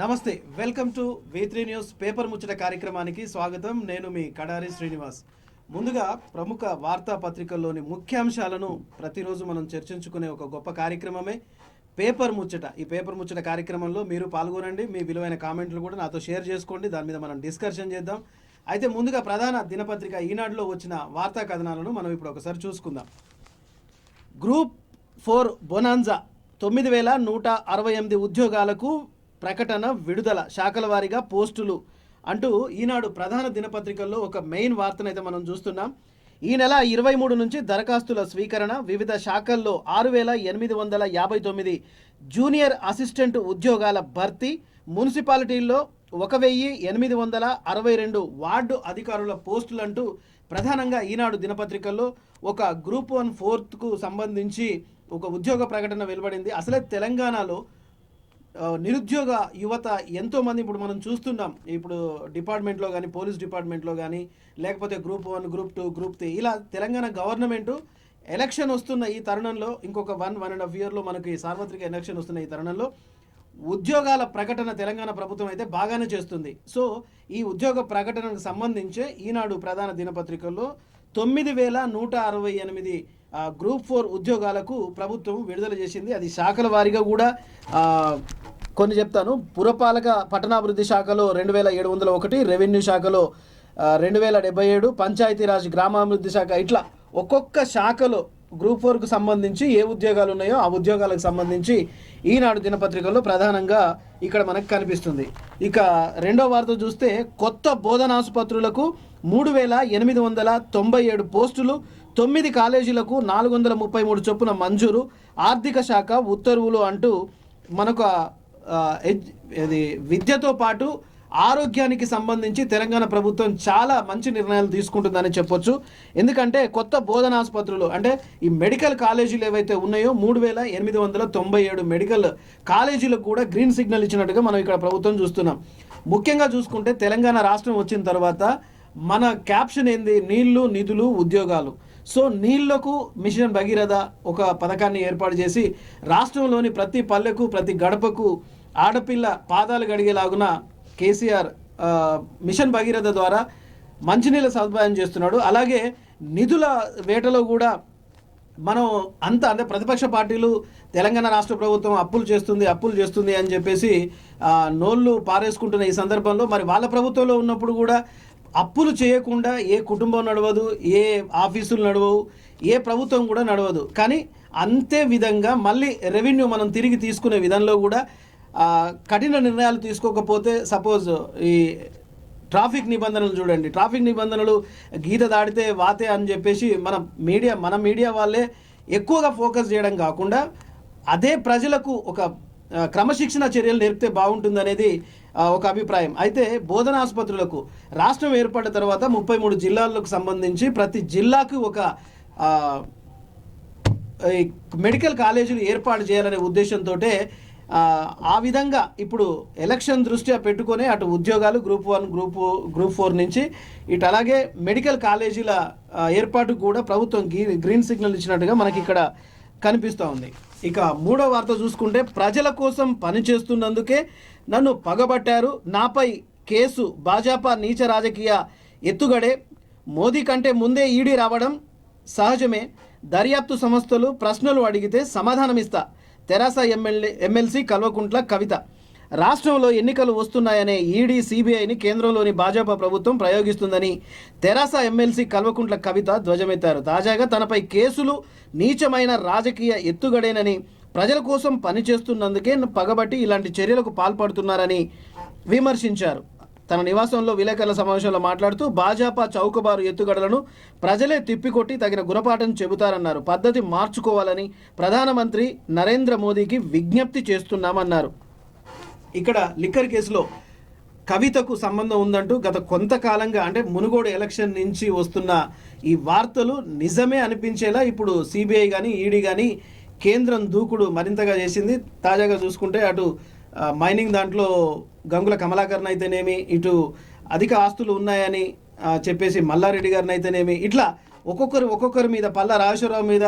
నమస్తే, welcome to V3 news paper ముచ్చట కార్యక్రమానికి స్వాగతం. నేను మీ కడారి శ్రీనివాస్. ముందుగా ప్రముఖ వార్తాపత్రికల్లోని ముఖ్యాంశాలను ప్రతిరోజు మనం చర్చించుకునే ఒక గొప్ప కార్యక్రమమే పేపర్ ముచ్చట. ఈ పేపర్ ముచ్చట కార్యక్రమంలో మీరు పాల్గొనండి, మీ విలువైన కామెంట్లు కూడా నాతో షేర్ చేసుకోండి, దాని మీద మనం డిస్కషన్ చేద్దాం. అయితే ముందుగా ప్రధాన దినపత్రిక ఈనాడులో వచ్చిన వార్తా కథనాలను మనం ఇప్పుడు ఒకసారి చూసుకుందాం. గ్రూప్ 4 బొనాన్జా 9168 ఉద్యోగాలకు ప్రకటన విడుదల, శాఖల వారీగా పోస్టులు అంటూ ఈనాడు ప్రధాన దినపత్రికల్లో ఒక మెయిన్ వార్తనైతే మనం చూస్తున్నాం. ఈ నెల 23 నుంచి దరఖాస్తుల స్వీకరణ, వివిధ శాఖల్లో 6859 జూనియర్ అసిస్టెంట్ ఉద్యోగాల భర్తీ, మున్సిపాలిటీల్లో 1862 వార్డు అధికారుల పోస్టులు అంటూ ప్రధానంగా ఈనాడు దినపత్రికల్లో ఒక గ్రూప్ 1 4కు సంబంధించి ఒక ఉద్యోగ ప్రకటన వెలువడింది. అసలే తెలంగాణలో నిరుద్యోగ యువత ఎంతోమంది ఇప్పుడు మనం చూస్తున్నాం. ఇప్పుడు డిపార్ట్మెంట్లో కానీ, పోలీస్ డిపార్ట్మెంట్లో కానీ, లేకపోతే గ్రూప్ 1, గ్రూప్ 2, గ్రూప్ 3 ఇలా తెలంగాణ గవర్నమెంటు ఎలక్షన్ వస్తున్న ఈ తరుణంలో, ఇంకొక 1.5 ఇయర్లో మనకి సార్వత్రిక ఎలక్షన్ వస్తున్న ఈ తరుణంలో ఉద్యోగాల ప్రకటన తెలంగాణ ప్రభుత్వం అయితే బాగానే చేస్తుంది. సో ఈ ఉద్యోగ ప్రకటనకు సంబంధించే ఈనాడు ప్రధాన దినపత్రికల్లో 9168 గ్రూప్ 4 ఉద్యోగాలకు ప్రభుత్వం విడుదల చేసింది. అది శాఖల వారీగా కూడా కొన్ని చెప్తాను. పురపాలక పట్టణాభివృద్ధి శాఖలో 2701, రెవెన్యూ శాఖలో 2077, పంచాయతీరాజ్ గ్రామాభివృద్ధి శాఖ, ఇట్లా ఒక్కొక్క శాఖలో గ్రూప్ 4కు సంబంధించి ఏ ఉద్యోగాలు ఉన్నాయో ఆ ఉద్యోగాలకు సంబంధించి ఈనాడు దినపత్రికల్లో ప్రధానంగా ఇక్కడ మనకు కనిపిస్తుంది. ఇక రెండో వార్త చూస్తే కొత్త బోధనాసుపత్రులకు 3897 పోస్టులు, 9 కాలేజీలకు 433 చొప్పున మంజూరు, ఆర్థిక శాఖ ఉత్తర్వులు అంటూ మనకు ఇది విద్యతో పాటు ఆరోగ్యానికి సంబంధించి తెలంగాణ ప్రభుత్వం చాలా మంచి నిర్ణయాలు తీసుకుంటుందని చెప్పొచ్చు. ఎందుకంటే కొత్త బోధనాసుపత్రులు అంటే ఈ మెడికల్ కాలేజీలు ఏవైతే ఉన్నాయో 3897 మెడికల్ కాలేజీలకు కూడా గ్రీన్ సిగ్నల్ ఇచ్చినట్టుగా మనం ఇక్కడ ప్రభుత్వం చూస్తున్నాం. ముఖ్యంగా చూసుకుంటే తెలంగాణ రాష్ట్రం వచ్చిన తర్వాత మన క్యాప్షన్ ఏంది? నీళ్లు, నిధులు, ఉద్యోగాలు. సో నీళ్లకు మిషన్ భగీరథ ఒక పథకాన్ని ఏర్పాటు చేసి రాష్ట్రంలోని ప్రతి పల్లెకు, ప్రతి గడపకు ఆడపిల్ల పాదాలు గడిగేలాగున కేసీఆర్ మిషన్ భగీరథ ద్వారా మంచినీళ్ళ సదుపాయం చేస్తున్నాడు. అలాగే నిధుల వేటలో కూడా మనం అంటే ప్రతిపక్ష పార్టీలు తెలంగాణ రాష్ట్ర ప్రభుత్వం అప్పులు చేస్తుంది అని చెప్పేసి నోళ్ళు పారేసుకుంటున్న ఈ సందర్భంలో మరి వాళ్ళ ప్రభుత్వంలో ఉన్నప్పుడు కూడా అప్పులు చేయకుండా ఏ కుటుంబం నడవదు, ఏ ఆఫీసులు నడవవు, ఏ ప్రభుత్వం కూడా నడవదు. కానీ అంతే విధంగా మళ్ళీ రెవెన్యూ మనం తిరిగి తీసుకునే విధంలో కూడా కఠిన నిర్ణయాలు తీసుకోకపోతే, సపోజ్ ఈ ట్రాఫిక్ నిబంధనలు చూడండి, ట్రాఫిక్ నిబంధనలు గీత దాడితే వాతే అని చెప్పేసి మన మీడియా వాళ్ళే ఎక్కువగా ఫోకస్ చేయడం కాకుండా అదే ప్రజలకు ఒక క్రమశిక్షణ చర్యలు నేర్పితే బాగుంటుందనేది ఒక అభిప్రాయం. అయితే బోధన ఆసుపత్రులకు రాష్ట్రం ఏర్పడిన తర్వాత 33 జిల్లాలకు సంబంధించి ప్రతి జిల్లాకు ఒక మెడికల్ కాలేజీలు ఏర్పాటు చేయాలనే ఉద్దేశంతో ఆ విధంగా ఇప్పుడు ఎలక్షన్ దృష్ట్యా పెట్టుకొని అటు ఉద్యోగాలు గ్రూప్ 1, గ్రూప్ 4 నుంచి ఇటు అలాగే మెడికల్ కాలేజీల ఏర్పాటు కూడా ప్రభుత్వం గ్రీన్ సిగ్నల్ ఇచ్చినట్టుగా మనకి ఇక్కడ కనిపిస్తూ ఉంది. ఇక మూడో వార్త చూసుకుంటే ప్రజల కోసం పనిచేస్తున్నందుకే నన్ను పగబట్టారు, నాపై కేసు, భాజపా నీచ రాజకీయ ఎత్తుగడే, మోదీ కంటే ముందే ఈడీ రావడం సహజమే, దర్యాప్తు సంస్థలు ప్రశ్నలు అడిగితే సమాధానమిస్తా, తెరాస ఎమ్మెల్సీ కల్వకుంట్ల కవిత. రాష్ట్రంలో ఎన్నికలు వస్తున్నాయనే ఈడీ, సిబిఐని కేంద్రంలోని భాజపా ప్రభుత్వం ప్రయోగిస్తుందని తెరాస ఎమ్మెల్సీ కల్వకుంట్ల కవిత ధ్వజమెత్తారు. తాజాగా తనపై కేసులు నీచమైన రాజకీయ ఎత్తుగడేనని, ప్రజల కోసం పనిచేస్తున్నందుకే పగబట్టి ఇలాంటి చర్యలకు పాల్పడుతున్నారని విమర్శించారు. తన నివాసంలో విలేకరుల సమావేశంలో మాట్లాడుతూ భాజపా చౌకబారు ఎత్తుగడలను ప్రజలే తిప్పికొట్టి తగిన గుణపాఠం చెబుతారన్నారు. పద్ధతి మార్చుకోవాలని ప్రధానమంత్రి నరేంద్ర మోదీకి విజ్ఞప్తి చేస్తున్నామన్నారు. ఇక్కడ లిక్కర్ కేసులో కవితకు సంబంధం ఉందంటూ గత కొంతకాలంగా అంటే మునుగోడు ఎలక్షన్ నుంచి వస్తున్న ఈ వార్తలు నిజమే అనిపించేలా ఇప్పుడు సిబిఐ కానీ, ఈడీ కానీ కేంద్రం దూకుడు మరింతగా చేసింది. తాజాగా చూసుకుంటే అటు మైనింగ్ దాంట్లో గంగుల కమలాకర్ని అయితేనేమి, ఇటు అధిక ఆస్తులు ఉన్నాయని చెప్పేసి మల్లారెడ్డి గారిని అయితేనేమి, ఇట్లా ఒక్కొక్కరి మీద పల్లా రాజేశ్వరరావు మీద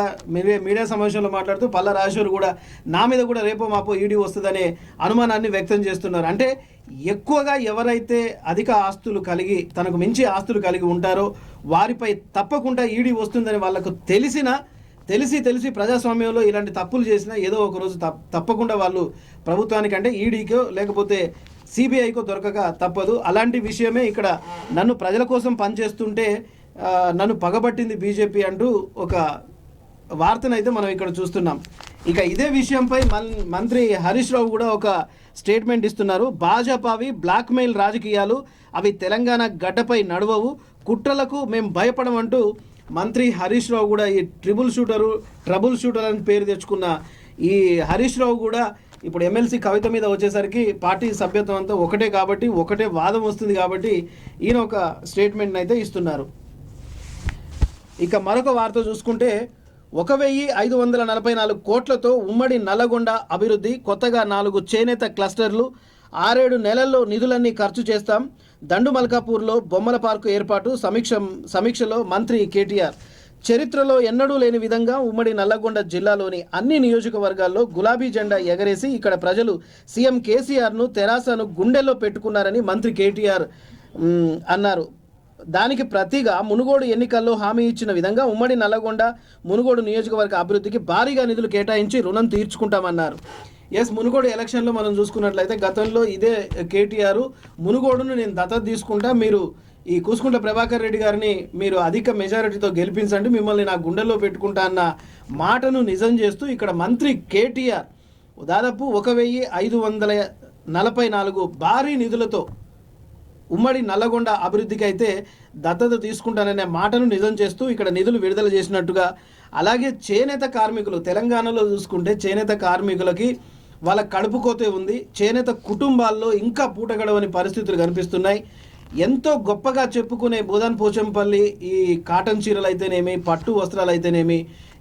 మీడియా సమావేశంలో మాట్లాడుతూ పల్లా రాజేశ్వర్ కూడా నా మీద కూడా రేపో మాపో ఈడీ వస్తుందనే అనుమానాన్ని వ్యక్తం చేస్తున్నారు. అంటే ఎక్కువగా ఎవరైతే అధిక ఆస్తులు కలిగి తనకు మించి ఆస్తులు కలిగి ఉంటారో వారిపై తప్పకుండా ఈడీ వస్తుందని వాళ్ళకు తెలిసి ప్రజాస్వామ్యంలో ఇలాంటి తప్పులు చేసినా ఏదో ఒక రోజు తప్పకుండా వాళ్ళు ప్రభుత్వానికి అంటే ఈడీకో లేకపోతే సిబిఐకో దొరకక తప్పదు. అలాంటి విషయమే ఇక్కడ నన్ను ప్రజల కోసం పనిచేస్తుంటే నన్ను పగబట్టింది బీజేపీ అంటూ ఒక వార్తనైతే మనం ఇక్కడ చూస్తున్నాం. ఇక ఇదే విషయంపై మంత్రి హరీష్ రావు కూడా ఒక స్టేట్మెంట్ ఇస్తున్నారు. భాజపావి బ్లాక్మెయిల్ రాజకీయాలు అవి తెలంగాణ గడ్డపై నడవవు, కుట్రలకు మేము భయపడమంటూ మంత్రి హరీష్ రావు కూడా ఈ ట్రబుల్ షూటర్ అని పేరు తెచ్చుకున్న ఈ హరీష్ రావు కూడా ఇప్పుడు ఎమ్మెల్సీ కవిత మీద వచ్చేసరికి పార్టీ సభ్యత్వం అంతా ఒకటే కాబట్టి ఒకటే వాదం వస్తుంది కాబట్టి ఈయన ఒక స్టేట్మెంట్ అయితే ఇస్తున్నారు. ఇక మరొక వార్త చూసుకుంటే 1544 కోట్లతో ఉమ్మడి నల్లగొండ అభివృద్ధి, కొత్తగా 4 చేనేత క్లస్టర్లు, 6-7 నెలల్లో నిధులన్నీ ఖర్చు చేస్తాం, దండుమల్కాపూర్లో బొమ్మల పార్కు ఏర్పాటు, సమీక్షలో మంత్రి కేటీఆర్. చరిత్రలో ఎన్నడూ లేని విధంగా ఉమ్మడి నల్లగొండ జిల్లాలోని అన్ని నియోజకవర్గాల్లో గులాబీ జెండా ఎగరేసి ఇక్కడ ప్రజలు సీఎం కేసీఆర్ను తెరాసను గుండెల్లో పెట్టుకున్నారని మంత్రి కేటీఆర్ అన్నారు. దానికి ప్రతిగా మునుగోడు ఎన్నికల్లో హామీ ఇచ్చిన విధంగా ఉమ్మడి నల్లగొండ మునుగోడు నియోజకవర్గ అభివృద్ధికి భారీగా నిధులు కేటాయించి రుణం తీర్చుకుంటామన్నారు. మునుగోడు ఎలక్షన్లో మనం చూసుకున్నట్లయితే గతంలో ఇదే కేటీఆర్ మునుగోడును నేను దత్తత తీసుకుంటా, మీరు ఈ కూసుకుంట్ల ప్రభాకర్ రెడ్డి గారిని మీరు అధిక మెజారిటీతో గెలిపించండి, మిమ్మల్ని నా గుండెల్లో పెట్టుకుంటా అన్న మాటను నిజం చేస్తూ ఇక్కడ మంత్రి కేటీఆర్ దాదాపు 1544 భారీ నిధులతో ఉమ్మడి నల్లగొండ అభివృద్ధికి అయితే దత్తత తీసుకుంటాననే మాటను నిజం చేస్తూ ఇక్కడ నిధులు విడుదల చేసినట్టుగా. అలాగే చేనేత కార్మికులు తెలంగాణలో చూసుకుంటే చేనేత కార్మికులకి వాళ్ళ కడుపు కోతే ఉంది. చేనేత కుటుంబాల్లో ఇంకా పూట గడవని పరిస్థితులు కనిపిస్తున్నాయి. ఎంతో గొప్పగా చెప్పుకునే బోధన్ పోచంపల్లి ఈ కాటన్ చీరలు అయితేనేమి, పట్టు వస్త్రాలు అయితేనేమి,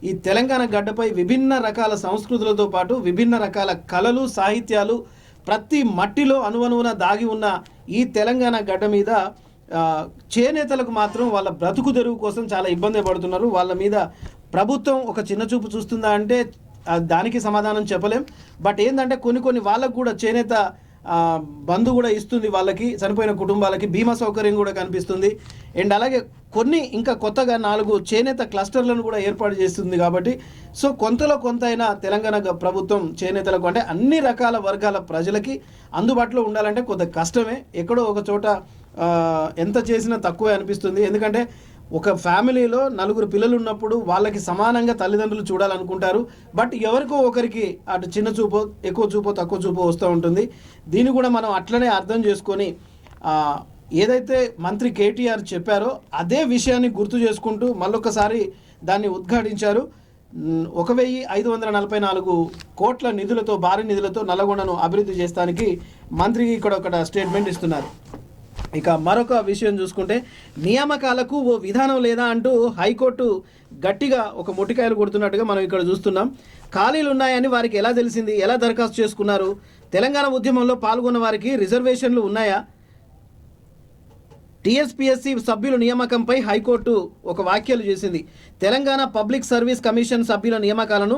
ఈ తెలంగాణ గడ్డపై విభిన్న రకాల సంస్కృతులతో పాటు విభిన్న రకాల కళలు, సాహిత్యాలు ప్రతి మట్టిలో అణువణువున దాగి ఉన్న ఈ తెలంగాణ గడ్డ మీద చేనేతలకు మాత్రం వాళ్ళ బ్రతుకు తెరువు కోసం చాలా ఇబ్బంది పడుతున్నారు. వాళ్ళ మీద ప్రభుత్వం ఒక చిన్న చూపు చూస్తుందా అంటే దానికి సమాధానం చెప్పలేం. బట్ ఏంటంటే కొన్ని వాళ్ళకు కూడా చేనేత బంధు కూడా ఇస్తుంది, వాళ్ళకి చనిపోయిన కుటుంబాలకి బీమా సౌకర్యం కూడా కనిపిస్తుంది. అండ్ అలాగే ఇంకా కొత్తగా 4 చేనేత క్లస్టర్లను కూడా ఏర్పాటు చేస్తుంది. కాబట్టి సో కొంతలో కొంత అయినా తెలంగాణ ప్రభుత్వం చేనేతలకు అంటే అన్ని రకాల వర్గాల ప్రజలకి అందుబాటులో ఉండాలంటే కొంత కష్టమే. ఎక్కడో ఒక చోట ఎంత చేసినా తక్కువే అనిపిస్తుంది. ఎందుకంటే ఒక ఫ్యామిలీలో 4 పిల్లలు ఉన్నప్పుడు వాళ్ళకి సమానంగా తల్లిదండ్రులు చూడాలనుకుంటారు. బట్ ఎవరికో ఒకరికి అటు చిన్న చూపో, ఎక్కువ చూపో, తక్కువ చూపో వస్తూ ఉంటుంది. దీన్ని కూడా మనం అట్లనే అర్థం చేసుకొని ఏదైతే మంత్రి కేటీఆర్ చెప్పారో అదే విషయాన్ని గుర్తు చేసుకుంటూ మళ్ళొకసారి దాన్ని ఉద్ఘాటించారు. 1544 కోట్ల నిధులతో, భారీ నిధులతో నల్లగొండను అభివృద్ధి చేస్తానికి మంత్రి ఇక్కడ ఒక స్టేట్మెంట్ ఇస్తున్నారు. ఇక మరొక విషయం చూసుకుంటే నియామకాలకు ఓ విధానం లేదా అంటూ హైకోర్టు గట్టిగా ఒక మొట్టికాయలు కొడుతున్నట్టుగా మనం ఇక్కడ చూస్తున్నాం. ఖాళీలు ఉన్నాయని వారికి ఎలా తెలిసింది? ఎలా దరఖాస్తు చేసుకున్నారు? తెలంగాణ ఉద్యమంలో పాల్గొన్న వారికి రిజర్వేషన్లు ఉన్నాయా? టీఎస్పీఎస్సీ సభ్యుల నియామకంపై హైకోర్టు ఒక వ్యాఖ్యలు చేసింది. తెలంగాణ పబ్లిక్ సర్వీస్ కమిషన్ సభ్యుల నియామకాలను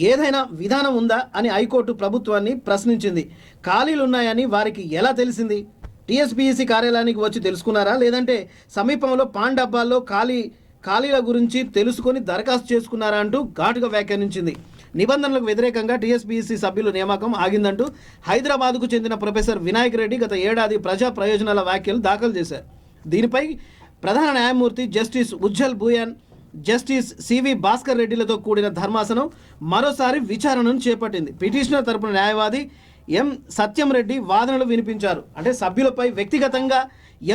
ఏదైనా విధానం ఉందా అని హైకోర్టు ప్రభుత్వాన్ని ప్రశ్నించింది. ఖాళీలు ఉన్నాయని వారికి ఎలా తెలిసింది? టీఎస్పీఎస్సీ కార్యాలయానికి వచ్చి తెలుసుకున్నారా, లేదంటే సమీపంలో పాన్ డబ్బాల్లో ఖాళీల గురించి తెలుసుకొని దరఖాస్తు చేసుకున్నారా అంటూ ఘాటుగా వ్యాఖ్యానించింది. నిబంధనలకు వ్యతిరేకంగా టీఎస్పీఎస్సీ సభ్యుల నియామకం ఆగిందంటూ హైదరాబాద్కు చెందిన ప్రొఫెసర్ వినాయక్ రెడ్డి గత ఏడాది ప్రజా ప్రయోజనాల వ్యాఖ్యలు దాఖలు చేశారు. దీనిపై ప్రధాన న్యాయమూర్తి justice Ujjal Bhuyan, justice CV Bhaskar రెడ్డిలతో కూడిన ధర్మాసనం మరోసారి విచారణను చేపట్టింది. పిటిషనర్ తరపున న్యాయవాది ఎం సత్యం రెడ్డి వాదనలు వినిపించారు. అంటే సభ్యులపై వ్యక్తిగతంగా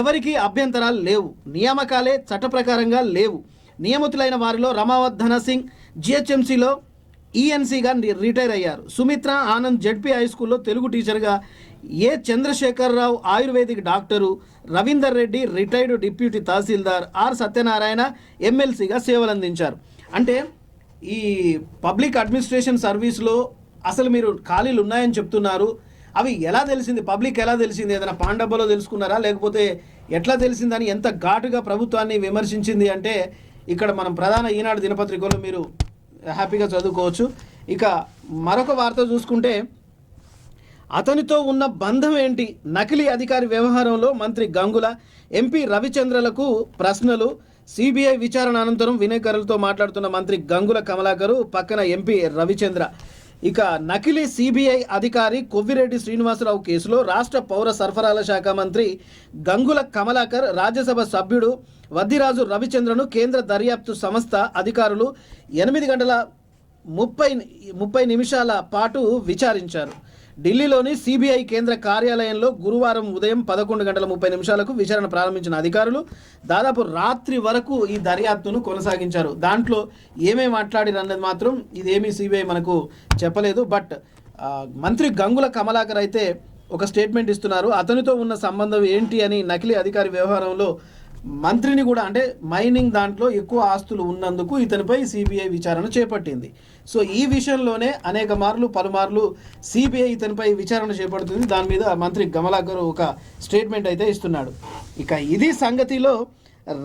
ఎవరికీ అభ్యంతరాలు లేవు, నియామకాలే చట్ట ప్రకారంగా లేవు. నియమితులైన వారిలో రమావత్ ధనసింగ్ జిహెచ్ఎంసీలో ఈఎన్సీగా రిటైర్ అయ్యారు. సుమిత్ర ఆనంద్ జెడ్పీ హై స్కూల్లో తెలుగు టీచర్గా, A Chandrasekhararao ayurvedic doctor, Ravinder Reddy retired deputy tahsildar, R Satyanarayana ఎమ్మెల్సీగా సేవలందించారు. అంటే ఈ పబ్లిక్ అడ్మినిస్ట్రేషన్ సర్వీస్లో అసలు మీరు ఖాళీలు ఉన్నాయని చెప్తున్నారు. అవి ఎలా తెలిసింది? పబ్లిక్ ఎలా తెలిసింది? ఏదైనా పాండబ్బలో తెలుసుకున్నారా, లేకపోతే ఎట్లా తెలిసిందని ఎంత ఘాటుగా ప్రభుత్వాన్ని విమర్శించింది అంటే ఇక్కడ మనం ప్రధాన ఈనాడు దినపత్రికలో మీరు హ్యాపీగా చదువుకోవచ్చు. ఇక మరొక వార్త చూసుకుంటే, అతనితో ఉన్న బంధం ఏంటి, నకిలీ అధికారి వ్యవహారంలో మంత్రి గంగుల, ఎంపీ రవిచంద్రలకు ప్రశ్నలు. సిబిఐ విచారణ అనంతరం విలేకరులతో మాట్లాడుతున్న మంత్రి గంగుల కమలాకరు, పక్కన ఎంపీ రవిచంద్ర. ఇక నకిలీ సిబిఐ అధికారి కొవ్విరెడ్డి శ్రీనివాసరావు కేసులో రాష్ట్ర పౌర సరఫరాల శాఖ మంత్రి గంగుల కమలాకర్, రాజ్యసభ సభ్యుడు వద్దిరాజు రవిచంద్రను కేంద్ర దర్యాప్తు సంస్థ అధికారులు 8 గంటల 30 నిమిషాల పాటు విచారించారు. ఢిల్లీలోని సిబిఐ కేంద్ర కార్యాలయంలో గురువారం ఉదయం 11 గంటల 30 నిమిషాలకు విచారణ ప్రారంభించిన అధికారులు దాదాపు రాత్రి వరకు ఈ దర్యాప్తును కొనసాగించారు. దాంట్లో ఏమేమి మాట్లాడిరన్నది మాత్రం ఇదేమీ సిబిఐ మనకు చెప్పలేదు. బట్ మంత్రి గంగుల కమలాకర్ అయితే ఒక స్టేట్మెంట్ ఇస్తున్నారు. అతనితో ఉన్న సంబంధం ఏంటి అని, నకిలీ అధికారి వ్యవహారంలో మంత్రిని కూడా, అంటే మైనింగ్ దాంట్లో ఎక్కువ ఆస్తులు ఉన్నందుకు ఇతనిపై సిబిఐ విచారణ చేపట్టింది. సో ఈ విషయంలోనే పలుమార్లు సిబిఐ ఇతనిపై విచారణ చేపడుతుంది. దాని మీద మంత్రి కమలాకర్ ఒక స్టేట్మెంట్ అయితే ఇస్తున్నాడు. ఇక ఇది సంగతిలో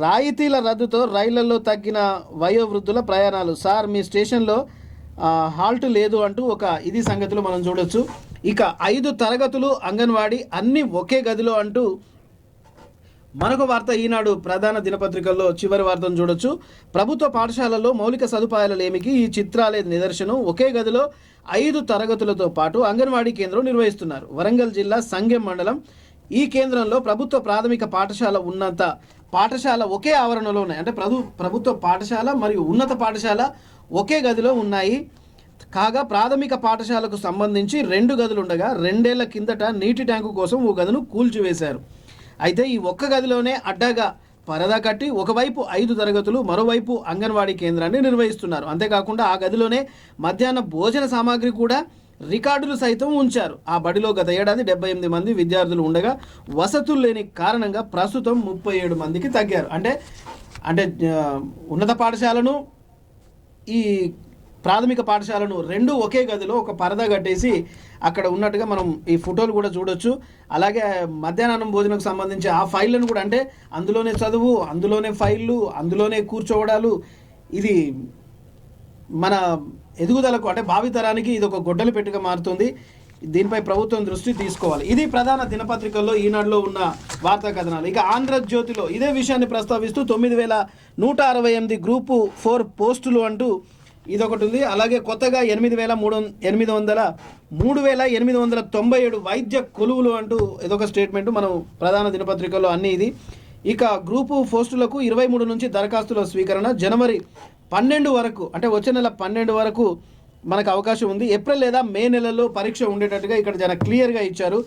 రాయితీల రద్దుతో రైళ్లలో తగ్గిన వయోవృద్ధుల ప్రయాణాలు. సార్ మీ స్టేషన్లో హాల్ట్ లేదు అంటూ ఇది సంగతిలో మనం చూడొచ్చు. ఇక 5 తరగతులు అంగన్వాడీ అన్నీ ఒకే గదిలో అంటూ మరొక వార్త ఈనాడు ప్రధాన దినపత్రికల్లో చివరి వార్తను చూడొచ్చు. ప్రభుత్వ పాఠశాలల్లో మౌలిక సదుపాయాల లేమికి ఈ చిత్రాలే నిదర్శనం. ఒకే గదిలో 5 తరగతులతో పాటు అంగన్వాడీ కేంద్రం నిర్వహిస్తున్నారు. వరంగల్ జిల్లా సంగెం మండలం ఈ కేంద్రంలో ప్రభుత్వ ప్రాథమిక పాఠశాల, ఉన్నత పాఠశాల ఒకే ఆవరణలో ఉన్నాయి. అంటే ప్రభుత్వ పాఠశాల మరియు ఉన్నత పాఠశాల ఒకే గదిలో ఉన్నాయి. కాగా ప్రాథమిక పాఠశాలకు సంబంధించి 2 గదులు ఉండగా 2 ఏళ్ల కిందట నీటి ట్యాంకు కోసం ఓ గదును కూల్చివేశారు. అయితే ఈ ఒక్క గదిలోనే అడ్డాగా పరదా కట్టి ఒకవైపు 5 తరగతులు, మరోవైపు అంగన్వాడీ కేంద్రాన్ని నిర్వహిస్తున్నారు. అంతేకాకుండా ఆ గదిలోనే మధ్యాహ్న భోజన సామాగ్రి కూడా, రికార్డులు సైతం ఉంచారు. ఆ బడిలో గత ఏడాది 78 మంది విద్యార్థులు ఉండగా వసతులు లేని కారణంగా ప్రస్తుతం 37 మందికి తగ్గారు. అంటే ఉన్నత పాఠశాలను, ఈ ప్రాథమిక పాఠశాలను 2 ఒకే గదిలో ఒక పరదా కట్టేసి అక్కడ ఉన్నట్టుగా మనం ఈ ఫోటోలు కూడా చూడొచ్చు. అలాగే మధ్యాహ్నం భోజనంకు సంబంధించి ఆ ఫైళ్ళను కూడా, అంటే అందులోనే చదువు, అందులోనే ఫైళ్ళు, అందులోనే కూర్చోవడాలు, ఇది మన ఎదుగుదలకు, అంటే భావితరానికి ఇది ఒక గొడ్డలి పెట్టుగా మారుతుంది. దీనిపై ప్రభుత్వం దృష్టి తీసుకోవాలి. ఇది ప్రధాన దినపత్రికల్లో ఈనాడులో ఉన్న వార్తా కథనాలు. ఇక ఆంధ్రజ్యోతిలో ఇదే విషయాన్ని ప్రస్తావిస్తూ 9168 గ్రూపు 4 పోస్టులు అంటూ ఇదొకటి ఉంది. అలాగే కొత్తగా 3897 వైద్య కొలువులు అంటూ ఇదొక స్టేట్మెంట్ మనం ప్రధాన దినపత్రికల్లో అన్నీ ఇది. ఇక గ్రూపు పోస్టులకు 23 నుంచి దరఖాస్తుల స్వీకరణ, జనవరి 12 వరకు, అంటే వచ్చే నెల 12 వరకు మనకు అవకాశం ఉంది. ఏప్రిల్ లేదా మే నెలలో పరీక్ష ఉండేటట్టుగా ఇక్కడ చాలా క్లియర్గా ఇచ్చారు.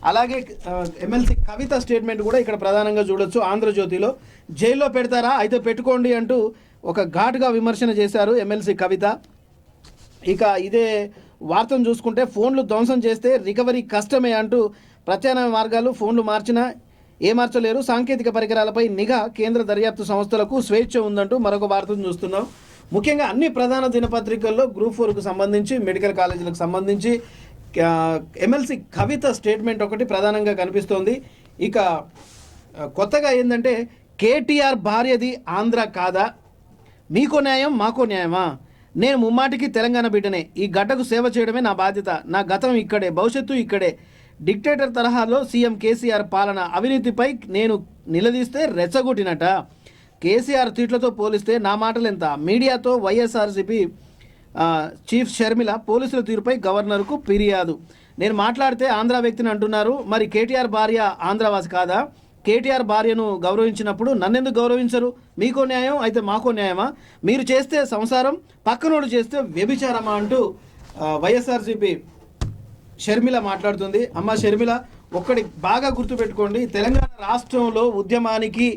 అలాగే ఎమ్మెల్సీ కవిత స్టేట్మెంట్ కూడా ఇక్కడ ప్రధానంగా చూడొచ్చు. ఆంధ్రజ్యోతిలో జైల్లో పెడతారా, అయితే పెట్టుకోండి అంటూ ఒక ఘాటుగా విమర్శన చేశారు ఎమ్మెల్సీ కవిత. ఇక ఇదే వార్తను చూసుకుంటే, ఫోన్లు ధ్వంసం చేస్తే రికవరీ కష్టమే అంటూ ప్రత్యామ్నాయ మార్గాలు, ఫోన్లు మార్చినా మార్చలేరు, సాంకేతిక పరికరాలపై నిఘా, కేంద్ర దర్యాప్తు సంస్థలకు స్వేచ్ఛ ఉందంటూ మరొక వార్తను చూస్తున్నాం. ముఖ్యంగా అన్ని ప్రధాన దినపత్రికల్లో గ్రూప్ 4కు సంబంధించి, మెడికల్ కాలేజీలకు సంబంధించి ఎమ్మెల్సీ కవిత స్టేట్మెంట్ ఒకటి ప్రధానంగా కనిపిస్తోంది. ఇక కొత్తగా ఏంటంటే, కేటీఆర్ భార్యది ఆంధ్ర కాదా, మీకో న్యాయం మాకో న్యాయమా, నేను ముమ్మాటికి తెలంగాణ బిడ్డనే, ఈ గడ్డకు సేవ చేయడమే నా బాధ్యత, నా గతం ఇక్కడే, భవిష్యత్తు ఇక్కడే, డిక్టేటర్ తరహాలో సీఎం కేసీఆర్ పాలన, అవినీతిపై నేను నిలదీస్తే రెచ్చగొట్టినట, కేసీఆర్ ట్వీట్లతో పోలిస్తే నా మాటలెంత, మీడియాతో వైఎస్ఆర్సీపీ చీఫ్ షర్మిల, పోలీసుల తీరుపై గవర్నర్కు ఫిర్యాదు, నేను మాట్లాడితే ఆంధ్ర వ్యక్తిని అంటున్నారు, మరి కేటీఆర్ భార్య ఆంధ్రవాసి కాదా, కేటీఆర్ భార్యను గౌరవించినప్పుడు నన్నెందుకు గౌరవించరు, మీకో న్యాయం అయితే మాకో న్యాయమా, మీరు చేస్తే సంసారం, పక్కనోడు చేస్తే వ్యభిచారమా అంటూ వైఎస్ఆర్సీపీ షర్మిల మాట్లాడుతుంది. అమ్మ షర్మిల, ఒక్కడి బాగా గుర్తుపెట్టుకోండి, తెలంగాణ రాష్ట్రంలో ఉద్యమానికి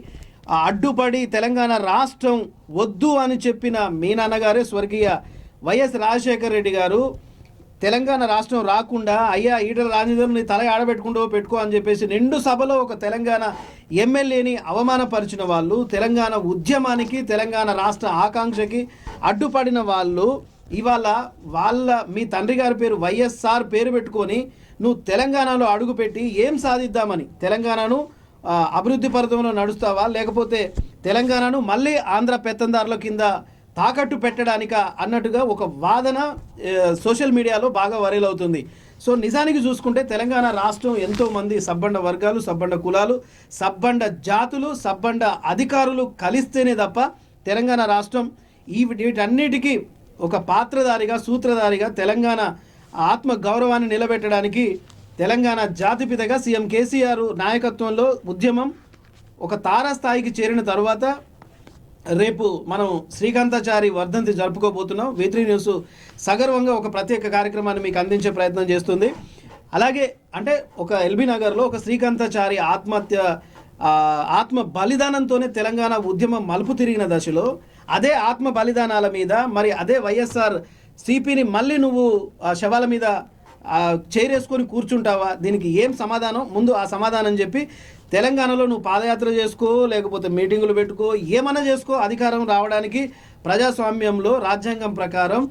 అడ్డుపడి తెలంగాణ రాష్ట్రం వద్దు అని చెప్పిన మీ నాన్నగారే స్వర్గీయ వైఎస్ రాజశేఖర రెడ్డి గారు తెలంగాణ రాష్ట్రం రాకుండా, అయ్యా ఈటల రాజేందర్ని తల ఆడబెట్టుకుంటూ పెట్టుకో అని చెప్పేసి నిండు సభలో ఒక తెలంగాణ ఎమ్మెల్యేని అవమానపరిచిన వాళ్ళు, తెలంగాణ ఉద్యమానికి, తెలంగాణ రాష్ట్ర ఆకాంక్షకి అడ్డుపడిన వాళ్ళు, ఇవాళ మీ తండ్రి గారి పేరు వైఎస్ఆర్ పేరు పెట్టుకొని నువ్వు తెలంగాణలో అడుగుపెట్టి ఏం సాధిద్దామని, తెలంగాణను అభివృద్ధి పథంలో నడుస్తావా, లేకపోతే తెలంగాణను మళ్ళీ ఆంధ్ర పెత్తందారుల కింద తాకట్టు పెట్టడానిక అన్నట్టుగా ఒక వాదన సోషల్ మీడియాలో బాగా వైరల్ అవుతుంది. సో నిజానికి చూసుకుంటే తెలంగాణ రాష్ట్రం ఎంతోమంది సబ్బండ వర్గాలు, సబ్బండ కులాలు, సబ్బండ జాతులు, సబ్బండ అధికారులు కలిస్తేనే తప్ప తెలంగాణ రాష్ట్రం వీటన్నిటికీ ఒక పాత్రధారిగా, సూత్రధారిగా తెలంగాణ ఆత్మ గౌరవాన్ని నిలబెట్టడానికి తెలంగాణ జాతిపితగా సీఎం కేసీఆర్ నాయకత్వంలో ఉద్యమం ఒక తారాస్థాయికి చేరిన తర్వాత రేపు మనం శ్రీకాంతాచారి వర్ధంతి జరుపుకోబోతున్నాం. V3 న్యూస్ సగర్వంగా ఒక ప్రత్యేక కార్యక్రమాన్ని మీకు అందించే ప్రయత్నం చేస్తుంది. అలాగే అంటే ఒక ఎల్బీ నగర్లో ఒక శ్రీకాంతాచారి ఆత్మ బలిదానంతోనే తెలంగాణ ఉద్యమం మలుపు తిరిగిన దశలో అదే ఆత్మ బలిదానాల మీద మరి అదే వైఎస్ఆర్ సిపిని మళ్ళీ నువ్వు శవాల మీద చేరేసుకొని కూర్చుంటావా? దీనికి ఏం సమాధానం? ముందు ఆ సమాధానం చెప్పి తెలంగాణలో నువ్వు పాదయాత్ర చేసుకో, లేకపోతే మీటింగులు పెట్టుకో, ఏమన్నా చేసుకో. అధికారం రావడానికి ప్రజాస్వామ్యంలో రాజ్యాంగం ప్రకారం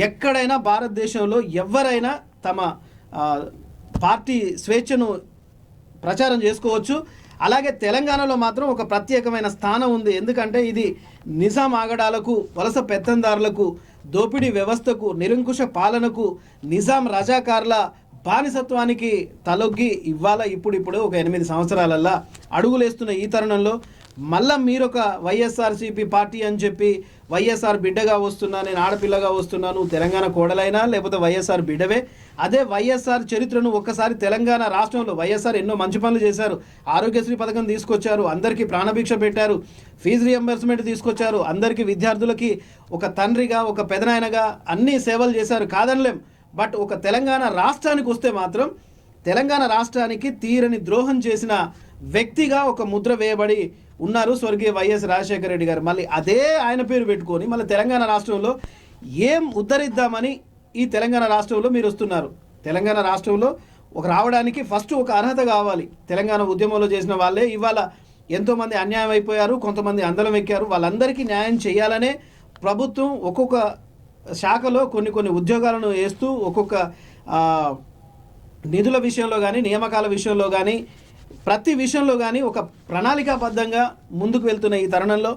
ఎక్కడైనా భారతదేశంలో ఎవరైనా తమ పార్టీ స్వేచ్ఛను ప్రచారం చేసుకోవచ్చు. అలాగే తెలంగాణలో మాత్రం ఒక ప్రత్యేకమైన స్థానం ఉంది. ఎందుకంటే ఇది నిజాం ఆగడాలకు, వలస పెత్తందారులకు, దోపిడీ వ్యవస్థకు, నిరంకుశ పాలనకు, నిజాం రజాకార్ల బానిసత్వానికి తలొగ్గి ఇవాళ ఇప్పుడు ఒక 8 సంవత్సరాలల్లా అడుగులేస్తున్న ఈ తరుణంలో మళ్ళా మీరొక వైఎస్ఆర్సీపీ పార్టీ అని చెప్పి వైఎస్ఆర్ బిడ్డగా వస్తున్నా, నేను ఆడపిల్లగా వస్తున్నాను, తెలంగాణ కోడలైనా లేకపోతే వైఎస్ఆర్ బిడ్డవే. అదే వైఎస్ఆర్ చరిత్రను ఒక్కసారి తెలంగాణ రాష్ట్రంలో వైఎస్ఆర్ ఎన్నో మంచి పనులు చేశారు. ఆరోగ్యశ్రీ పథకం తీసుకొచ్చారు, అందరికీ ప్రాణభిక్ష పెట్టారు, ఫీజు రియంబర్స్మెంట్ తీసుకొచ్చారు, అందరికీ విద్యార్థులకి ఒక తండ్రిగా, ఒక పెదనాయనగా అన్ని సేవలు చేశారు, కాదనలేం. బట్ ఒక తెలంగాణ రాష్ట్రానికి వస్తే మాత్రం తెలంగాణ రాష్ట్రానికి తీరని ద్రోహం చేసిన వ్యక్తిగా ఒక ముద్ర వేయబడి ఉన్నారు స్వర్గీయ వైఎస్ రాజశేఖర రెడ్డి గారు. మళ్ళీ అదే ఆయన పేరు పెట్టుకొని మళ్ళీ తెలంగాణ రాష్ట్రంలో ఏం ఉద్ధరిద్దామని ఈ తెలంగాణ రాష్ట్రంలో మీరు వస్తున్నారు. తెలంగాణ రాష్ట్రంలో ఒక రావడానికి ఫస్ట్ ఒక అర్హత కావాలి. తెలంగాణ ఉద్యమంలో చేసిన వాళ్ళే ఇవాళ ఎంతోమంది అన్యాయం అయిపోయారు, కొంతమంది అందలం ఎక్కారు. వాళ్ళందరికీ న్యాయం చేయాలనే ప్రభుత్వం ఒక్కొక్క శాఖలో కొన్ని ఉద్యోగాలను వేస్తూ ఒక్కొక్క నిధుల విషయంలో కానీ, నియామకాల విషయంలో కానీ, ప్రతి విషయంలో కానీ ఒక ప్రణాళికాబద్ధంగా ముందుకు వెళ్తున్న ఈ తరుణంలో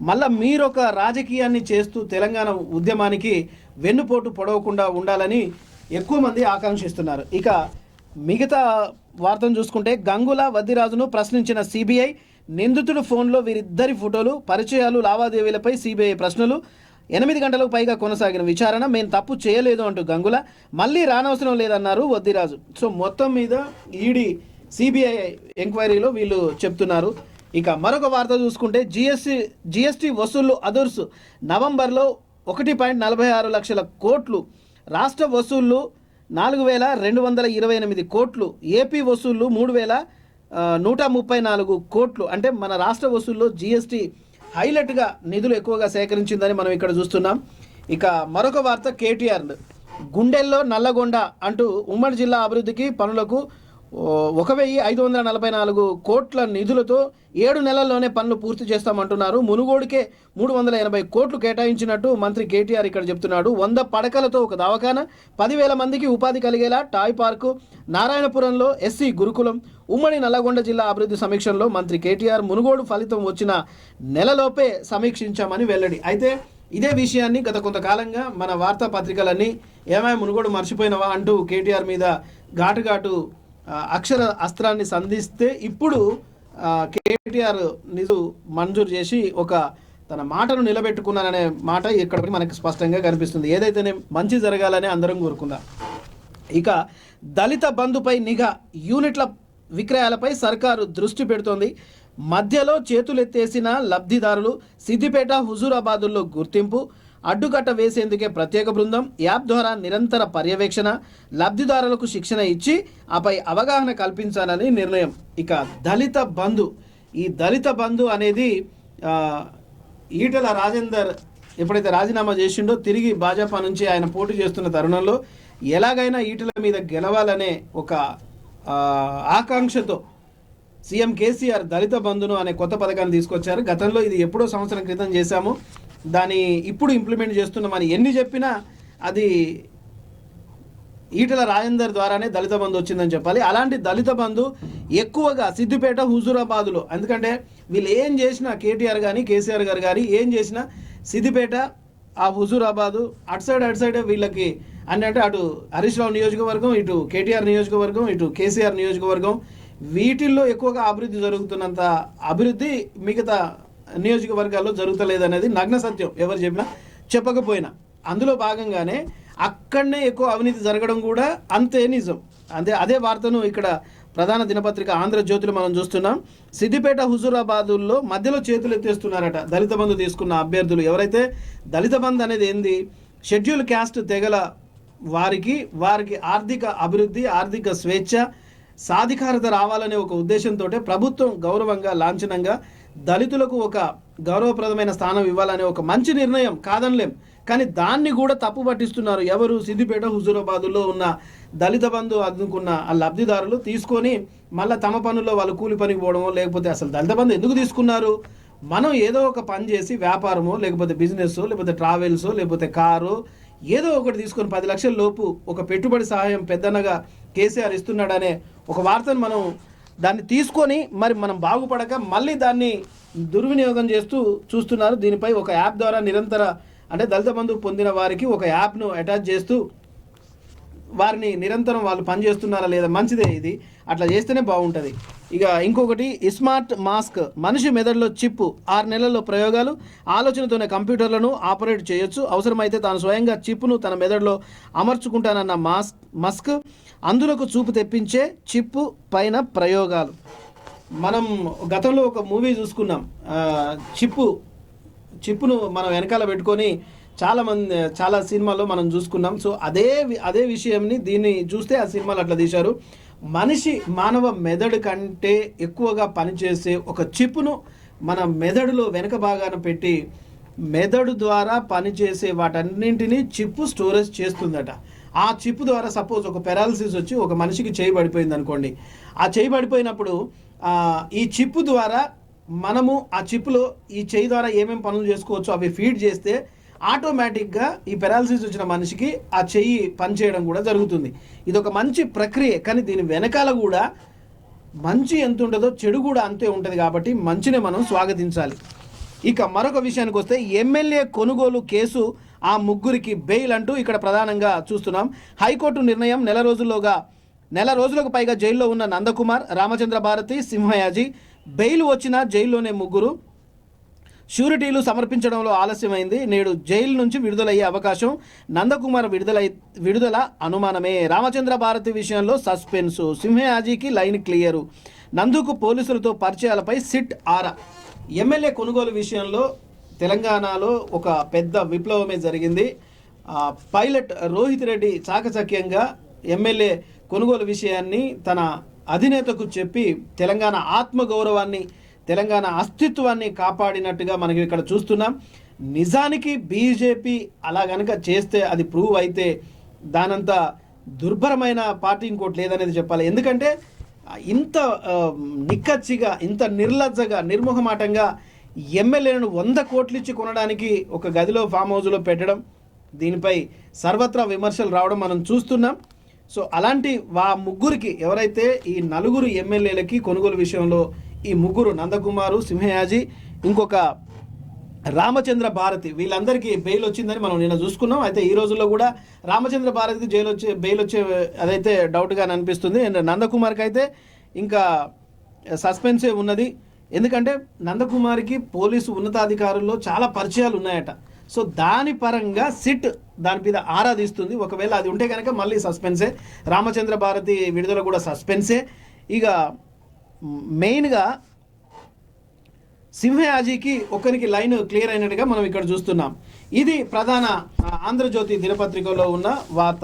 మళ్ళీ మీరొక రాజకీయాన్ని చేస్తూ తెలంగాణ ఉద్యమానికి వెన్నుపోటు పొడవకుండా ఉండాలని ఎక్కువ మంది ఆకాంక్షిస్తున్నారు. ఇక మిగతా వార్తను చూసుకుంటే గంగుల వద్దిరాజును ప్రశ్నించిన సిబిఐ, నిందితుడు ఫోన్లో వీరిద్దరి ఫోటోలు, పరిచయాలు, లావాదేవీలపై సిబిఐ ప్రశ్నలు. 8 గంటలకు పైగా కొనసాగిన విచారణ. మేము తప్పు చేయలేదు అంటూ గంగుల, మళ్ళీ రానవసరం లేదన్నారు వద్దిరాజు. సో మొత్తం మీద ఈడీ సిబిఐ ఎంక్వైరీలో వీళ్ళు చెప్తున్నారు. ఇక మరొక వార్త చూసుకుంటే జిఎస్టీ వసూళ్లు అదుర్సు. నవంబర్లో 1.46 లక్షల కోట్లు, రాష్ట్ర వసూళ్లు 4,228 కోట్లు, ఏపీ వసూళ్లు 3,134 కోట్లు. అంటే మన రాష్ట్ర వసూల్లో జిఎస్టీ హైలైట్గా నిధులు ఎక్కువగా సేకరించిందని మనం ఇక్కడ చూస్తున్నాం. ఇక మరొక వార్త, కేటీఆర్ గుండెల్లో నల్లగొండ అంటూ ఉమ్మడి జిల్లా అభివృద్ధికి పనులకు 1,544 కోట్ల నిధులతో 7 నెలల్లోనే పనులు పూర్తి చేస్తామంటున్నారు. మునుగోడుకే 380 కోట్లు కేటాయించినట్టు మంత్రి కేటీఆర్ ఇక్కడ చెప్తున్నాడు. 100 పడకలతో ఒక దవాఖానా, 10,000 మందికి ఉపాధి కలిగేలా టాయ్ పార్కు, నారాయణపురంలో ఎస్సీ గురుకులం. ఉమ్మడి నల్లగొండ జిల్లా అభివృద్ధి సమీక్షలో మంత్రి కేటీఆర్ మునుగోడు ఫలితం వచ్చిన నెలలోపే సమీక్షించామని వెల్లడి. అయితే ఇదే విషయాన్ని గత కొంతకాలంగా మన వార్తాపత్రికలన్నీ ఏమై మునుగోడు మర్చిపోయినవా అంటూ కేటీఆర్ మీద ఘాటు అక్షర అస్త్రాన్ని సంధిస్తే ఇప్పుడు కేటీఆర్ నిధు మంజూరు చేసి ఒక తన మాటను నిలబెట్టుకున్నాననే మాట ఇక్కడ మనకి స్పష్టంగా కనిపిస్తుంది. ఏదైతేనే మంచి జరగాలని అందరం కోరుకుందాం. ఇక దళిత బంధుపై నిఘా, యూనిట్ల విక్రయాలపై సర్కారు దృష్టి పెడుతోంది. మధ్యలో చేతులెత్తేసిన లబ్ధిదారులు, సిద్దిపేట, హుజూరాబాదుల్లో గుర్తింపు, అడ్డుకట్ట వేసేందుకే ప్రత్యేక బృందం, యాప్ ద్వారా నిరంతర పర్యవేక్షణ, లబ్ధిదారులకు శిక్షణ ఇచ్చి ఆపై అవగాహన కల్పించాలని నిర్ణయం. ఇక దళిత బంధు, ఈ దళిత బంధు అనేది ఈటల రాజేందర్ ఎప్పుడైతే రాజీనామా చేసిండో తిరిగి భాజపా నుంచి ఆయన పోటీ చేస్తున్న తరుణంలో ఎలాగైనా ఈటల మీద గెలవాలనే ఒక ఆకాంక్షతో సీఎం కేసీఆర్ దళిత బంధును అనే కొత్త పథకాన్ని తీసుకొచ్చారు. గతంలో ఇది ఎప్పుడో సంవత్సరం క్రితం చేశాము, దాన్ని ఇప్పుడు ఇంప్లిమెంట్ చేస్తున్నామని ఎన్ని చెప్పినా అది ఈటల రాజేందర్ ద్వారానే దళిత బంధు వచ్చిందని చెప్పాలి. అలాంటి దళిత బంధు ఎక్కువగా సిద్దిపేట హుజూరాబాదులో, ఎందుకంటే వీళ్ళు ఏం చేసినా కేటీఆర్ కానీ కేసీఆర్ గారు కానీ ఏం చేసినా సిద్దిపేట ఆ హుజూరాబాదు అటు సైడ్ వీళ్ళకి అంటే అటు హరీష్ రావు నియోజకవర్గం, ఇటు కేటీఆర్ నియోజకవర్గం, ఇటు కేసీఆర్ నియోజకవర్గం, వీటిల్లో ఎక్కువగా అభివృద్ధి జరుగుతున్నంత అభివృద్ధి మిగతా నియోజకవర్గాల్లో జరుగుతలేదనేది నగ్న సత్యం, ఎవరు చెప్పినా చెప్పకపోయినా. అందులో భాగంగానే అక్కడనే ఎక్కువ అవినీతి జరగడం కూడా అంతే నిజం. అదే వార్తను ఇక్కడ ప్రధాన దినపత్రిక ఆంధ్రజ్యోతిలో మనం చూస్తున్నాం. సిద్దిపేట హుజూరాబాదుల్లో మధ్యలో చేతులు ఎత్తేస్తున్నారట దళిత బంధు తీసుకున్న అభ్యర్థులు. ఎవరైతే దళిత బంధు అనేది ఏంది, షెడ్యూల్ క్యాస్ట్ తెగల వారికి ఆర్థిక అభివృద్ధి, ఆర్థిక స్వేచ్ఛ, సాధికారత రావాలనే ఒక ఉద్దేశంతో ప్రభుత్వం గౌరవంగా లాంఛనంగా దళితులకు ఒక గౌరవప్రదమైన స్థానం ఇవ్వాలనే ఒక మంచి నిర్ణయం కాదనలేం. కానీ దాన్ని కూడా తప్పు పట్టిస్తున్నారు ఎవరు, సిద్దిపేట హుజూరాబాదులో ఉన్న దళిత బంధు అందుకున్న ఆ లబ్ధిదారులు తీసుకొని మళ్ళీ తమ పనుల్లో వాళ్ళు కూలి పనికి పోవడమో, లేకపోతే అసలు దళిత బంధు ఎందుకు తీసుకున్నారు, మనం ఏదో ఒక పని చేసి వ్యాపారమో లేకపోతే బిజినెస్ లేకపోతే ట్రావెల్స్ లేకపోతే కారు ఏదో ఒకటి తీసుకొని 10 లక్షల లోపు ఒక పెట్టుబడి సహాయం పెద్దనగా కేసీఆర్ ఇస్తున్నాడనే ఒక వార్తను మనం దాన్ని తీసుకొని మరి మనం బాగుపడక మళ్ళీ దాన్ని దుర్వినియోగం చేస్తూ చూస్తున్నారు. దీనిపై ఒక యాప్ ద్వారా నిరంతర అంటే దళిత బంధు పొందిన వారికి ఒక యాప్ను అటాచ్ చేస్తూ వారిని నిరంతరం వాళ్ళు పనిచేస్తున్నారా లేదా, మంచిదే ఇది, అట్లా చేస్తేనే బాగుంటుంది. ఇక ఇంకొకటి స్మార్ట్ మాస్క్, మనిషి మెదడులో చిప్పు, 6 నెలల్లో ప్రయోగాలు, ఆలోచనతోనే కంప్యూటర్లను ఆపరేట్ చేయొచ్చు, అవసరమైతే తాను స్వయంగా చిప్పును తన మెదడులో అమర్చుకుంటానన్న మస్క్, అందులోకి చూపు తెప్పించే చిప్పు పైన ప్రయోగాలు. మనం గతంలో ఒక మూవీ చూసుకున్నాం, చిప్పును మనం వెనకాల పెట్టుకొని చాలా సినిమాల్లో మనం చూసుకున్నాం. సో అదే విషయంని దీన్ని చూస్తే ఆ సినిమాలు అట్లా తీశారు. మానవ మెదడు కంటే ఎక్కువగా పనిచేసే ఒక చిప్పును మన మెదడులో వెనక భాగాన పెట్టి మెదడు ద్వారా పనిచేసే వాటన్నింటినీ చిప్పు స్టోరేజ్ చేస్తుందట. ఆ చిప్పు ద్వారా సపోజ్ ఒక పెరాలసిస్ వచ్చి ఒక మనిషికి చేయి పడిపోయింది అనుకోండి, ఆ చేయి పడిపోయినప్పుడు ఈ చిప్పు ద్వారా మనము ఆ చిప్పులో ఈ చేయి ద్వారా ఏమేమి పనులు చేసుకోవచ్చు అవి ఫీడ్ చేస్తే ఆటోమేటిక్గా ఈ పెరాలసిస్ వచ్చిన మనిషికి ఆ చెయ్యి పనిచేయడం కూడా జరుగుతుంది. ఇది ఒక మంచి ప్రక్రియ, కానీ దీని వెనకాల కూడా మంచి ఎంత ఉంటుందో చెడు కూడా అంతే ఉంటుంది. కాబట్టి మంచినే మనం స్వాగతించాలి. ఇక మరొక విషయానికి వస్తే ఎమ్మెల్యే కొనుగోలు కేసు, ఆ ముగ్గురికి బెయిల్ అంటూ ఇక్కడ ప్రధానంగా చూస్తున్నాం. హైకోర్టు నిర్ణయం, నెల రోజులకు పైగా జైల్లో ఉన్న నందకుమార్, రామచంద్ర భారతి, సింహయాజీ బెయిల్ వచ్చినా జైల్లోనే ముగ్గురు. షూరిటీలు సమర్పించడంలో ఆలస్యమైంది, నేడు జైలు నుంచి విడుదలయ్యే అవకాశం, నందకుమార్ విడుదల అనుమానమే. రామచంద్ర భారతి విషయంలో సస్పెన్సు, సింహయాజీకి లైన్ క్లియరు, నందుకు పోలీసులతో పరిచయాలపై సిట్ ఆరా. ఎమ్మెల్యే కొనుగోలు విషయంలో తెలంగాణలో ఒక పెద్ద విప్లవమే జరిగింది. పైలట్ రోహిత్ రెడ్డి చాకచక్యంగా ఎమ్మెల్యే కొనుగోలు విషయాన్ని తన అధినేతకు చెప్పి తెలంగాణ ఆత్మగౌరవాన్ని, తెలంగాణ అస్తిత్వాన్ని కాపాడినట్టుగా మనకి ఇక్కడ చూస్తున్నాం. నిజానికి బీజేపీ అలా కనుక చేస్తే, అది ప్రూవ్ అయితే దానంత దుర్భరమైన పార్టీ ఇంకోటి లేదనేది చెప్పాలి. ఎందుకంటే ఇంత నిక్కచ్చిగా, ఇంత నిర్లజ్జగా, నిర్మోహమాటంగా ఎమ్మెల్యేలను 100 కోట్లు ఇచ్చి కొనడానికి ఒక గదిలో ఫామ్ హౌస్లో పెట్టడం, దీనిపై సర్వత్రా విమర్శలు రావడం మనం చూస్తున్నాం. సో అలాంటి ముగ్గురికి, ఎవరైతే ఈ 4 ఎమ్మెల్యేలకి కొనుగోలు విషయంలో ఈ ముగ్గురు నందకుమారు, సింహయాజీ, ఇంకొక రామచంద్ర భారతి, వీళ్ళందరికీ బెయిల్ వచ్చిందని మనం నిన్న చూసుకున్నాం. అయితే ఈ రోజుల్లో కూడా రామచంద్ర భారతికి బెయిల్ వచ్చే అదైతే డౌట్గా అనిపిస్తుంది. అండ్ నందకుమార్కి అయితే ఇంకా సస్పెన్సే ఉన్నది. ఎందుకంటే నందకుమార్కి పోలీసు ఉన్నతాధికారుల్లో చాలా పరిచయాలు ఉన్నాయట. సో దాని పరంగా సిట్ దాని మీద ఆరాధిస్తుంది. ఒకవేళ అది ఉంటే కనుక మళ్ళీ సస్పెన్సే. రామచంద్ర భారతి విడుదల కూడా సస్పెన్సే. ఇక మెయిన్గా సింహయాజీకి ఒకరికి లైన్ క్లియర్ అయినట్టుగా మనం ఇక్కడ చూస్తున్నాం. ఇది ప్రధాన ఆంధ్రజ్యోతి దినపత్రికలో ఉన్న వార్త.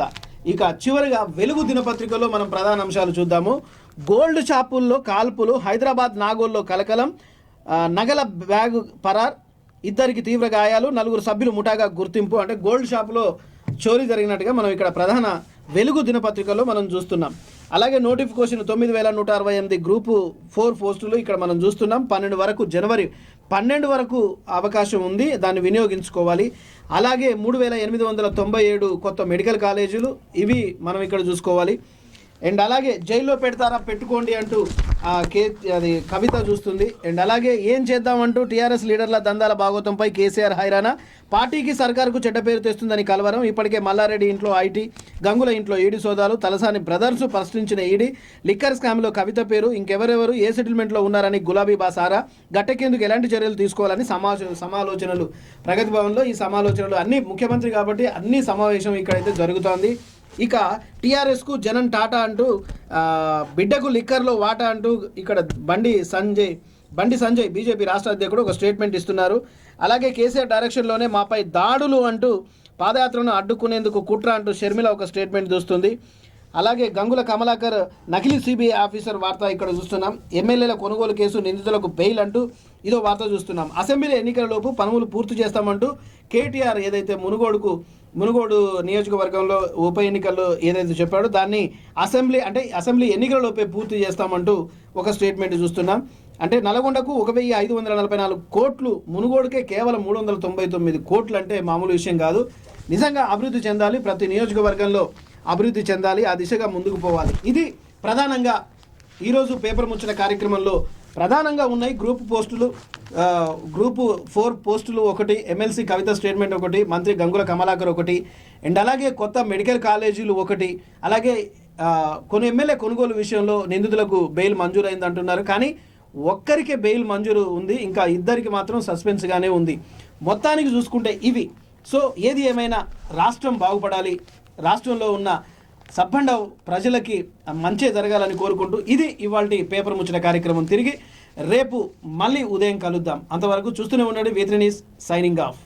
ఇక చివరిగా వెలుగు దినపత్రికలో మనం ప్రధాన అంశాలు చూద్దాము. గోల్డ్ షాపుల్లో కాల్పులు, హైదరాబాద్ నాగోల్లో కలకలం, నగల బ్యాగు పరార్, 2 తీవ్ర గాయాలు, 4 సభ్యులు ముఠాగా గుర్తింపు. అంటే గోల్డ్ షాపులో చోరీ జరిగినట్టుగా మనం ఇక్కడ ప్రధాన వెలుగు దినపత్రికలో మనం చూస్తున్నాం. అలాగే నోటిఫికేషన్ 9168 గ్రూపు 4 పోస్టులు ఇక్కడ మనం చూస్తున్నాం. జనవరి 12 వరకు అవకాశం ఉంది, దాన్ని వినియోగించుకోవాలి. అలాగే 3897 కొత్త మెడికల్ కాలేజీలు, ఇవి మనం ఇక్కడ చూసుకోవాలి. అండ్ అలాగే జైల్లో పెడతారా పెట్టుకోండి అంటూ అది కవిత చూస్తుంది. అండ్ అలాగే ఏం చేద్దామంటూ టీఆర్ఎస్ లీడర్ల దందాల భాగోతంపై కేసీఆర్ హైరానా, పార్టీకి సర్కారుకు చెడ్డ పేరు తెస్తుందని కలవరం, ఇప్పటికే మల్లారెడ్డి ఇంట్లో ఐటీ, గంగుల ఇంట్లో ఈడీ సోదాలు, తలసాని బ్రదర్స్ ప్రశ్నించిన ఈడీ, లిక్కర్ స్కామ్లో కవిత పేరు, ఇంకెవరెవరు ఏ సెటిల్మెంట్లో ఉన్నారని గులాబీ బాసారా, గట్టెక్కేందుకు ఎలాంటి చర్యలు తీసుకోవాలని సమాలోచనలు ప్రగతి భవన్లో. ఈ సమాలోచనలు అన్ని ముఖ్యమంత్రి కాబట్టి అన్ని సమావేశం ఇక్కడైతే జరుగుతోంది. ఇక టీఆర్ఎస్కు జనం టాటా అంటూ బిడ్డకు లిక్కర్లో వాటా అంటూ ఇక్కడ బండి సంజయ్ బీజేపీ రాష్ట్ర అధ్యక్షుడు ఒక స్టేట్మెంట్ ఇస్తున్నారు. అలాగే కేసీఆర్ డైరెక్షన్లోనే మాపై దాడులు అంటూ పాదయాత్రను అడ్డుకునేందుకు కుట్ర అంటూ షర్మిల ఒక స్టేట్మెంట్ చూస్తుంది. అలాగే గంగుల కమలాకర్ నకిలీ సిబిఐ ఆఫీసర్ వార్త ఇక్కడ చూస్తున్నాం. ఎమ్మెల్యేల కొనుగోలు కేసు నిందితులకు బెయిల్ అంటూ ఇదో వార్త చూస్తున్నాం. అసెంబ్లీ ఎన్నికలలోపు పనులు పూర్తి చేస్తామంటూ కేటీఆర్ ఏదైతే మునుగోడు నియోజకవర్గంలో ఉప ఎన్నికల్లో ఏదైతే చెప్పాడో దాన్ని అసెంబ్లీ ఎన్నికలలోపే పూర్తి చేస్తామంటూ ఒక స్టేట్మెంట్ చూస్తున్నాం. అంటే నల్గొండకు 1544 కోట్లు, మునుగోడుకే కేవలం 399 కోట్లు అంటే మామూలు విషయం కాదు. నిజంగా అభివృద్ధి చెందాలి, ప్రతి నియోజకవర్గంలో అభివృద్ధి చెందాలి, ఆ దిశగా ముందుకు పోవాలి. ఇది ప్రధానంగా ఈరోజు పేపర్ ముచ్చిన కార్యక్రమంలో ప్రధానంగా ఉన్నాయి. గ్రూపు 4 పోస్టులు ఒకటి, ఎమ్మెల్సీ కవిత స్టేట్మెంట్ ఒకటి, మంత్రి గంగుల కమలాకర్ ఒకటి, అండ్ అలాగే కొత్త మెడికల్ కాలేజీలు ఒకటి, అలాగే కొన్ని ఎమ్మెల్యే కొనుగోలు విషయంలో నిందితులకు బెయిల్ మంజూరైంది అంటున్నారు. కానీ ఒక్కరికే బెయిల్ మంజూరు ఉంది, ఇంకా ఇద్దరికి మాత్రం సస్పెన్స్గానే ఉంది. మొత్తానికి చూసుకుంటే ఇవి. సో ఏది ఏమైనా రాష్ట్రం బాగుపడాలి, రాష్ట్రంలో ఉన్న సబ్బండ ప్రజలకి మంచి జరగాలని కోరుకుంటూ ఇది ఇవాల్టి పేపర్ ముచ్చిన కార్యక్రమం. తిరిగి రేపు మళ్ళీ ఉదయం కలుద్దాం. అంతవరకు చూస్తూనే ఉండండి. V3 News signing off.